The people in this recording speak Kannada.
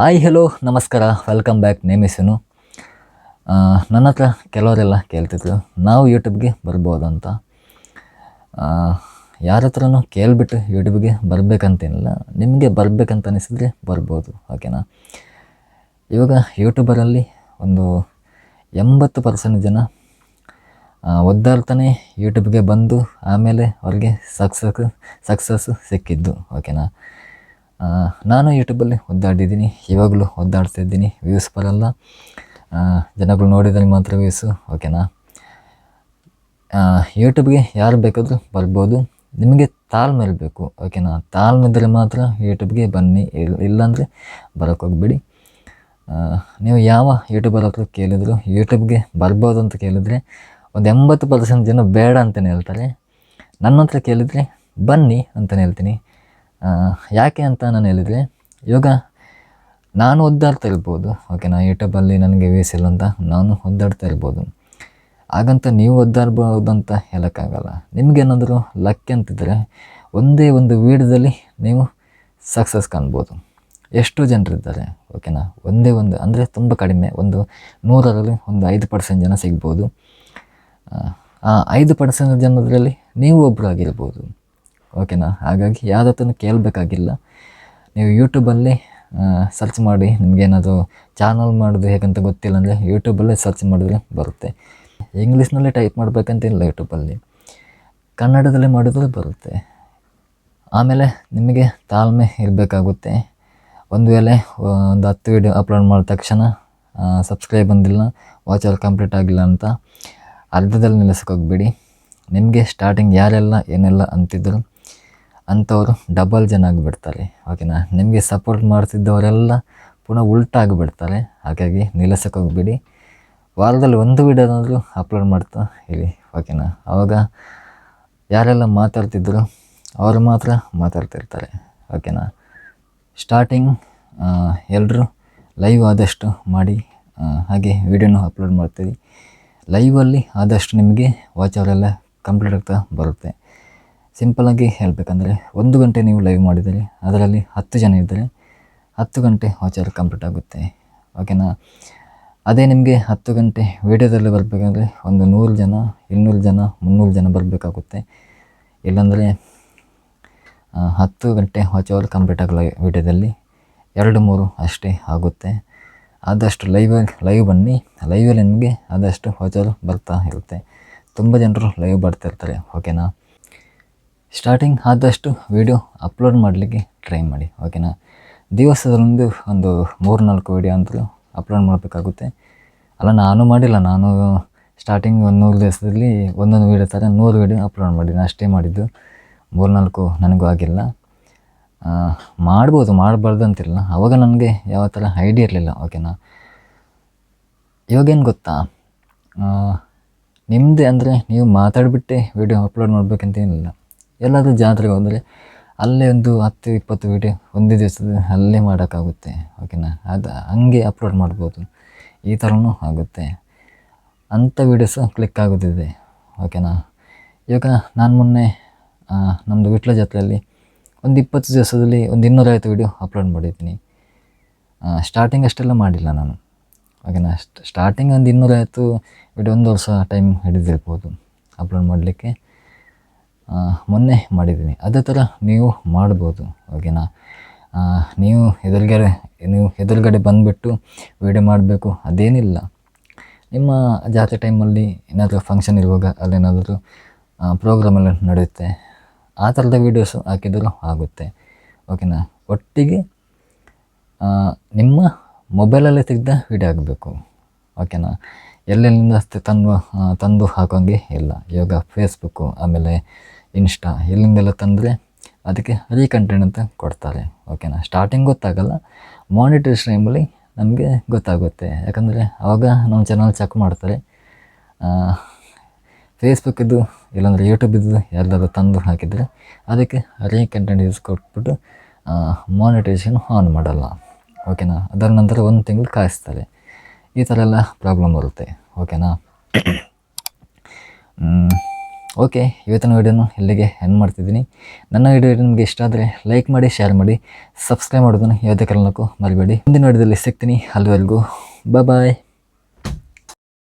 ಹಾಯ್ ಹೆಲೋ ನಮಸ್ಕಾರ, ವೆಲ್ಕಮ್ ಬ್ಯಾಕ್. ನೇಮಿಸನು. ನನ್ನ ಹತ್ರ ಕೆಲವರೆಲ್ಲ ಕೇಳ್ತಿದ್ರು ನಾವು ಯೂಟ್ಯೂಬ್ಗೆ ಬರ್ಬೋದಂತ. ಯಾರ ಹತ್ರನೂ ಕೇಳಿಬಿಟ್ಟು ಯೂಟ್ಯೂಬ್ಗೆ ಬರಬೇಕಂತೇನಿಲ್ಲ, ನಿಮಗೆ ಬರಬೇಕಂತ ಅನಿಸಿದ್ರೆ ಬರ್ಬೋದು, ಓಕೆನಾ. ಇವಾಗ ಯೂಟ್ಯೂಬರಲ್ಲಿ ಒಂದು 80% ಜನ ಒದ್ದಾಡ್ತಾನೆ ಯೂಟ್ಯೂಬ್ಗೆ ಬಂದು ಆಮೇಲೆ ಅವ್ರಿಗೆ ಸಕ್ಸಸ್ಸು ಸಿಕ್ಕಿದ್ದು, ಓಕೆನಾ. ನಾನು ಯೂಟ್ಯೂಬಲ್ಲಿ ಒದ್ದಾಡಿದ್ದೀನಿ, ಇವಾಗಲೂ ಒದ್ದಾಡ್ತಾಯಿದ್ದೀನಿ. ವ್ಯೂಸ್ ಬರಲ್ಲ, ಜನಗಳು ನೋಡಿದರೆ ಮಾತ್ರ ವ್ಯೂಸು, ಓಕೆನಾ. ಯೂಟ್ಯೂಬ್ಗೆ ಯಾರು ಬೇಕಾದರೂ ಬರ್ಬೋದು, ನಿಮಗೆ ತಾಳ್ಮೆ ಇರಬೇಕು, ಓಕೆನಾ. ತಾಳ್ಮೆ ಇದ್ದರೆ ಮಾತ್ರ ಯೂಟ್ಯೂಬ್ಗೆ ಬನ್ನಿ, ಇಲ್ಲಾಂದರೆ ಬರೋಕ್ಕೆ ಹೋಗ್ಬೇಡಿ. ನೀವು ಯಾವ ಯೂಟ್ಯೂಬರ್ ಹತ್ರ ಕೇಳಿದ್ರು ಯೂಟ್ಯೂಬ್ಗೆ ಬರ್ಬೋದು ಅಂತ ಕೇಳಿದರೆ ಒಂದು 80% ಜನ ಬೇಡ ಅಂತಲೇ ಹೇಳ್ತಾರೆ. ನನ್ನ ಹತ್ರ ಕೇಳಿದರೆ ಬನ್ನಿ ಅಂತಲೇ ಹೇಳ್ತೀನಿ. ಯಾಕೆ ಅಂತ ನಾನು ಹೇಳಿದರೆ, ಇವಾಗ ನಾನು ಒದ್ದಾಡ್ತಾ ಇರ್ಬೋದು, ಓಕೆನಾ. ಯೂಟ್ಯೂಬಲ್ಲಿ ನನಗೆ ವ್ಯೂಸ್ ಇಲ್ಲ ಅಂತ ನಾನು ಒದ್ದಾಡ್ತಾ ಇರ್ಬೋದು, ಹಾಗಂತ ನೀವು ಒದ್ದಾಡ್ಬೋದು ಅಂತ ಹೇಳೋಕ್ಕಾಗಲ್ಲ. ನಿಮಗೇನಾದರೂ ಲಕ್ ಅಂತಿದ್ದರೆ ಒಂದೇ ಒಂದು ವೀಡಿಯೋದಲ್ಲಿ ನೀವು ಸಕ್ಸಸ್ ಕಾಣ್ಬೋದು. ಎಷ್ಟು ಜನರಿದ್ದಾರೆ, ಓಕೆನಾ. ಒಂದೇ ಒಂದು ಅಂದರೆ ತುಂಬ ಕಡಿಮೆ, ಒಂದು 100ರಲ್ಲಿ ಒಂದು 5% ಜನ ಸಿಗ್ಬೋದು. ಆ 5% ಜನರಲ್ಲಿ ನೀವು ಒಬ್ಬರಾಗಿರ್ಬೋದು, ಓಕೆನಾ. ಹಾಗಾಗಿ ಯಾವುದನ್ನು ಕೇಳಬೇಕಾಗಿಲ್ಲ. ನೀವು ಯೂಟ್ಯೂಬಲ್ಲಿ ಸರ್ಚ್ ಮಾಡಿ, ನಿಮಗೇನಾದರೂ ಚಾನಲ್ ಮಾಡೋದು ಹೇಗಂತ ಗೊತ್ತಿಲ್ಲ ಅಂದರೆ ಯೂಟ್ಯೂಬಲ್ಲೇ ಸರ್ಚ್ ಮಾಡಿದ್ರೆ ಬರುತ್ತೆ. ಇಂಗ್ಲೀಷ್ನಲ್ಲೇ ಟೈಪ್ ಮಾಡಬೇಕಂತಿಲ್ಲ, ಯೂಟ್ಯೂಬಲ್ಲಿ ಕನ್ನಡದಲ್ಲೇ ಮಾಡಿದ್ರೆ ಬರುತ್ತೆ. ಆಮೇಲೆ ನಿಮಗೆ ತಾಳ್ಮೆ ಇರಬೇಕಾಗುತ್ತೆ. ಒಂದು ವೇಳೆ ಒಂದು 10 ವೀಡಿಯೋ ಅಪ್ಲೋಡ್ ಮಾಡಿದ ತಕ್ಷಣ ಸಬ್ಸ್ಕ್ರೈಬ್ ಬಂದಿಲ್ಲ, ವಾಚ್ ಅವರ್ ಕಂಪ್ಲೀಟ್ ಆಗಿಲ್ಲ ಅಂತ ಅರ್ಧದಲ್ಲಿ ನಿಲ್ಲಿಸೋಕೋಗ್ಬೇಡಿ. ನಿಮಗೆ ಸ್ಟಾರ್ಟಿಂಗ್ ಯಾರೆಲ್ಲ ಏನೆಲ್ಲ ಅಂತಿದ್ರು ಅಂಥವರು ಡಬಲ್ ಜನ ಆಗಿಬಿಡ್ತಾರೆ, ಓಕೆನಾ. ನಿಮಗೆ ಸಪೋರ್ಟ್ ಮಾಡ್ತಿದ್ದವರೆಲ್ಲ ಪುನಃ ಉಲ್ಟಾಗಿಬಿಡ್ತಾರೆ. ಹಾಗಾಗಿ ನಿಲ್ಲಿಸೋಕೋಗ್ಬೇಡಿ. ವಾರದಲ್ಲಿ ಒಂದು ವೀಡಿಯೋನಾದರೂ ಅಪ್ಲೋಡ್ ಮಾಡ್ತಾ ಇರಿ, ಓಕೆನಾ. ಆವಾಗ ಯಾರೆಲ್ಲ ಮಾತಾಡ್ತಿದ್ರು ಅವರು ಮಾತ್ರ ಮಾತಾಡ್ತಿರ್ತಾರೆ, ಓಕೆನಾ. ಸ್ಟಾರ್ಟಿಂಗ್ ಎಲ್ಲರೂ ಲೈವ್ ಆದಷ್ಟು ಮಾಡಿ, ಹಾಗೆ ವೀಡಿಯೋನ ಅಪ್ಲೋಡ್ ಮಾಡ್ತೀವಿ. ಲೈವಲ್ಲಿ ಆದಷ್ಟು ನಿಮಗೆ ವಾಚ್ ಅವರೆಲ್ಲ ಕಂಪ್ಲೀಟ್ ಆಗ್ತಾ ಬರುತ್ತೆ. ಸಿಂಪಲಾಗಿ ಹೇಳಬೇಕಂದ್ರೆ 1 ಗಂಟೆ ನೀವು ಲೈವ್ ಮಾಡಿದರೆ ಅದರಲ್ಲಿ 10 ಜನ ಇದ್ದರೆ 10 ಗಂಟೆ ವಾಚ್ ಅವರ್ ಕಂಪ್ಲೀಟ್ ಆಗುತ್ತೆ, ಓಕೆನಾ. ಅದೇ ನಿಮಗೆ 10 ಗಂಟೆ ವೀಡಿಯೋದಲ್ಲಿ ಬರಬೇಕಂದ್ರೆ ಒಂದು 100 ಜನ, 200 ಜನ, 300 ಜನ ಬರಬೇಕಾಗುತ್ತೆ. ಇಲ್ಲಾಂದರೆ 10 ಗಂಟೆ ವಾಚ್ ಅವರ್ ಕಂಪ್ಲೀಟ್ ಆಗಲ್ಲ ವೀಡಿಯೋದಲ್ಲಿ 2-3 ಅಷ್ಟೇ ಆಗುತ್ತೆ. ಆದಷ್ಟು ಲೈವ್ ಬನ್ನಿ. ಲೈವಲ್ಲಿ ನಿಮಗೆ ಆದಷ್ಟು ವಾಚ್ ಅವರ್ ಬರ್ತಾ ಇರುತ್ತೆ. ತುಂಬ ಜನರು ಲೈವ್ ಬರ್ತಾಯಿರ್ತಾರೆ, ಓಕೆನಾ. ಸ್ಟಾರ್ಟಿಂಗ್ ಆದಷ್ಟು ವೀಡಿಯೋ ಅಪ್ಲೋಡ್ ಮಾಡಲಿಕ್ಕೆ ಟ್ರೈ ಮಾಡಿ, ಓಕೆನಾ. ದಿವಸದಲ್ಲೊಂದು 3-4 ವೀಡಿಯೋ ಅಂತಲೂ ಅಪ್ಲೋಡ್ ಮಾಡಬೇಕಾಗುತ್ತೆ. ಅಲ್ಲ, ನಾನು ಮಾಡಿಲ್ಲ, ನಾನು ಸ್ಟಾರ್ಟಿಂಗ್ ಒಂದು 100 ದಿವಸದಲ್ಲಿ ಒಂದೊಂದು ವೀಡಿಯೋ ಥರ 100 ವೀಡಿಯೋ ಅಪ್ಲೋಡ್ ಮಾಡಿದ್ದೀನಿ, ಅಷ್ಟೇ ಮಾಡಿದ್ದು. 3-4 ನನಗೂ ಆಗಿಲ್ಲ. ಮಾಡ್ಬೋದು, ಮಾಡಬಾರ್ದು ಅಂತಿಲ್ಲ. ಆವಾಗ ನನಗೆ ಯಾವ ಥರ ಐಡಿಯಾ ಇರಲಿಲ್ಲ, ಓಕೆನಾ. ಇವಾಗೇನು ಗೊತ್ತಾ, ನಿಮ್ಮದೇ ಅಂದರೆ ನೀವು ಮಾತಾಡಿಬಿಟ್ಟೆ ವೀಡಿಯೋ ಅಪ್ಲೋಡ್ ಮಾಡಬೇಕಂತೇನಿಲ್ಲ. ಎಲ್ಲಾದರೂ ಜಾತ್ರೆಗೆ ಹೋದರೆ ಅಲ್ಲೇ ಒಂದು 10-20 ವೀಡಿಯೋ ಒಂದೇ ದಿವಸದ ಅಲ್ಲೇ ಮಾಡೋಕ್ಕಾಗುತ್ತೆ, ಓಕೆನಾ. ಅದು ಹಂಗೆ ಅಪ್ಲೋಡ್ ಮಾಡ್ಬೋದು, ಈ ಥರನೂ ಆಗುತ್ತೆ. ಅಂಥ ವೀಡಿಯೋಸು ಕ್ಲಿಕ್ ಆಗೋದಿದೆ, ಓಕೆನಾ. ಇವಾಗ ನಾನು ಮೊನ್ನೆ ನಮ್ಮದು ವಿಟ್ಲ ಜಾತ್ರೆಯಲ್ಲಿ ಒಂದು 20 ದಿವಸದಲ್ಲಿ ಒಂದು 250 ವೀಡಿಯೋ ಅಪ್ಲೋಡ್ ಮಾಡಿದ್ದೀನಿ. ಸ್ಟಾರ್ಟಿಂಗ್ ಅಷ್ಟೆಲ್ಲ ಮಾಡಿಲ್ಲ ನಾನು, ಓಕೆನಾ. ಸ್ಟಾರ್ಟಿಂಗ್ ಒಂದು 250 ವೀಡಿಯೋ 1 ವರ್ಷ ಟೈಮ್ ಹಿಡಿದಿರ್ಬೋದು ಅಪ್ಲೋಡ್ ಮಾಡಲಿಕ್ಕೆ. ಮೊನ್ನೆ ಮಾಡಿದ್ದೀನಿ. ಅದೇ ಥರ ನೀವು ಮಾಡ್ಬೋದು, ಓಕೆನಾ. ನೀವು ಎದುರುಗಡೆ ಬಂದುಬಿಟ್ಟು ವೀಡಿಯೋ ಮಾಡಬೇಕು ಅದೇನಿಲ್ಲ. ನಿಮ್ಮ ಜಾತ್ರೆ ಟೈಮಲ್ಲಿ ಏನಾದರೂ ಫಂಕ್ಷನ್ ಇರುವಾಗ ಅಲ್ಲೇನಾದರೂ ಪ್ರೋಗ್ರಾಮೆಲ್ಲ ನಡೆಯುತ್ತೆ, ಆ ಥರದ ವೀಡಿಯೋಸು ಹಾಕಿದರೂ ಆಗುತ್ತೆ, ಓಕೆನಾ. ಒಟ್ಟಿಗೆ ನಿಮ್ಮ ಮೊಬೈಲಲ್ಲೇ ತೆಗೆದ ವೀಡಿಯೋ ಆಗಬೇಕು, ಓಕೆನಾ. ಎಲ್ಲೆಲ್ಲಿಂದ ತಂದು ಹಾಕೋಂಗೆ ಇಲ್ಲ. ಇವಾಗ ಫೇಸ್ಬುಕ್ಕು, ಆಮೇಲೆ ಇನ್ಸ್ಟಾ, ಎಲ್ಲಿಂದೆಲ್ಲ ತಂದರೆ ಅದಕ್ಕೆ ಕಂಟೆಂಟ್ ಅಂತ ಕೊಡ್ತಾರೆ, ಓಕೆನಾ. ಸ್ಟಾರ್ಟಿಂಗ್ ಗೊತ್ತಾಗಲ್ಲ, ಮಾನಿಟೈಸೇಷನ್ ಟೈಮಲ್ಲಿ ನಮಗೆ ಗೊತ್ತಾಗುತ್ತೆ. ಯಾಕಂದರೆ ಆವಾಗ ನಮ್ಮ ಚಾನಲ್ ಚೆಕ್ ಮಾಡ್ತಾರೆ. ಫೇಸ್ಬುಕ್ಕಿದ್ದು ಇಲ್ಲಾಂದರೆ ಯೂಟ್ಯೂಬಿದ್ದು ಎಲ್ಲರೂ ತಂದು ಹಾಕಿದರೆ ಅದಕ್ಕೆ ಕಂಟೆಂಟ್ ಯೂಸ್ ಕೊಟ್ಬಿಟ್ಟು ಮಾನಿಟೈಸೇಷನ್ ಆನ್ ಮಾಡಲ್ಲ, ಓಕೆನಾ. ಅದರ ನಂತರ 1 ತಿಂಗಳು ಕಾಯಿಸ್ತಾರೆ. ಈ ಥರ ಎಲ್ಲ ಪ್ರಾಬ್ಲಮ್ ಬರುತ್ತೆ, ಓಕೆನಾ. ಓಕೆ, ಇವತ್ತಿನ ವೀಡಿಯೋನು ಇಲ್ಲಿಗೆ ಎಂಡ್ ಮಾಡ್ತಿದ್ದೀನಿ. ನನ್ನ ವೀಡಿಯೋ ನಿಮಗೆ ಇಷ್ಟ ಆದರೆ ಲೈಕ್ ಮಾಡಿ, ಶೇರ್ ಮಾಡಿ, ಸಬ್ಸ್ಕ್ರೈಬ್ ಮಾಡೋದನ್ನು ಯಾವುದೇ ಕಾರಣಕ್ಕೂ ಮರಿಬೇಡಿ. ಮುಂದಿನ ವೀಡಿಯೋದಲ್ಲಿ ಸಿಗ್ತೀನಿ. ಅಲ್ಲಿವರೆಗೂ ಬಾಯ್.